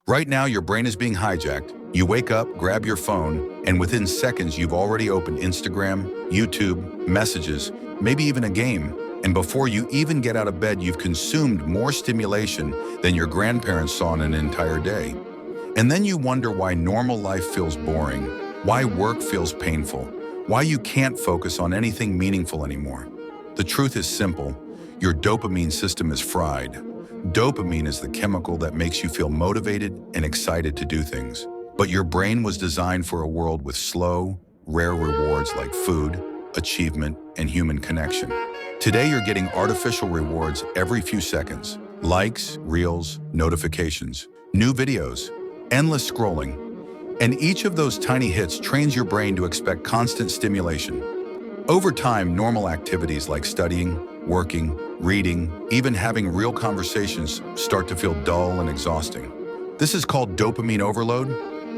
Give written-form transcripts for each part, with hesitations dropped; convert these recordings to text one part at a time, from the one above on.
Right now, your brain is being hijacked. You wake up, grab your phone, and within seconds, you've already opened Instagram, YouTube, messages, maybe even a game. And before you even get out of bed, you've consumed more stimulation than your grandparents saw in an entire day. And then you wonder why normal life feels boring, why work feels painful, why you can't focus on anything meaningful anymore. The truth is simple. Your dopamine system is fried. Dopamine is the chemical that makes you feel motivated and excited to do things. But your brain was designed for a world with slow, rare rewards like food, achievement, and human connection. Today, you're getting artificial rewards every few seconds. Likes, reels, notifications, new videos, endless scrolling. And each of those tiny hits trains your brain to expect constant stimulation. Over time, normal activities like studying, working, reading, even having real conversations start to feel dull and exhausting. This is called dopamine overload.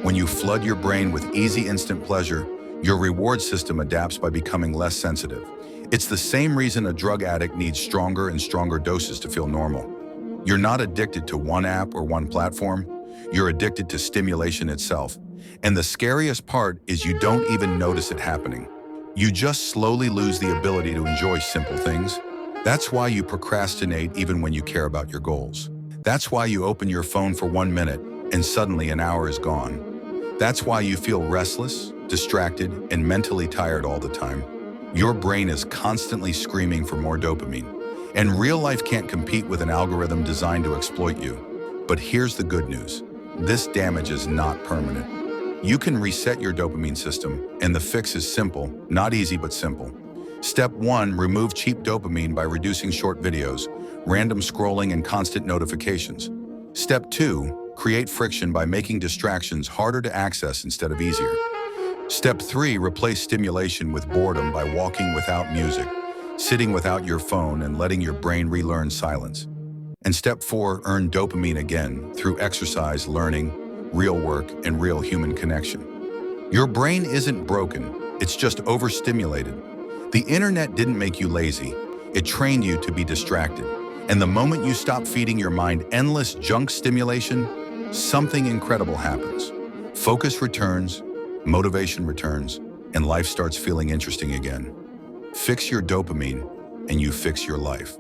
When you flood your brain with easy, instant pleasure, your reward system adapts by becoming less sensitive. It's the same reason a drug addict needs stronger and stronger doses to feel normal. You're not addicted to one app or one platform. You're addicted to stimulation itself. And the scariest part is you don't even notice it happening. You just slowly lose the ability to enjoy simple things. That's why you procrastinate even when you care about your goals. That's why you open your phone for 1 minute and suddenly an hour is gone. That's why you feel restless, distracted, and mentally tired all the time. Your brain is constantly screaming for more dopamine. And real life can't compete with an algorithm designed to exploit you. But here's the good news. This damage is not permanent. You can reset your dopamine system, and the fix is simple, not easy but simple. Step 1, remove cheap dopamine by reducing short videos, random scrolling, and constant notifications. Step 2, create friction by making distractions harder to access instead of easier. Step 3, replace stimulation with boredom by walking without music, sitting without your phone, and letting your brain relearn silence. And Step 4, earn dopamine again through exercise, learning, real work, and real human connection. Your brain isn't broken, it's just overstimulated. The internet didn't make you lazy, it trained you to be distracted. And the moment you stop feeding your mind endless junk stimulation, something incredible happens. Focus returns, motivation returns, and life starts feeling interesting again. Fix your dopamine, and you fix your life.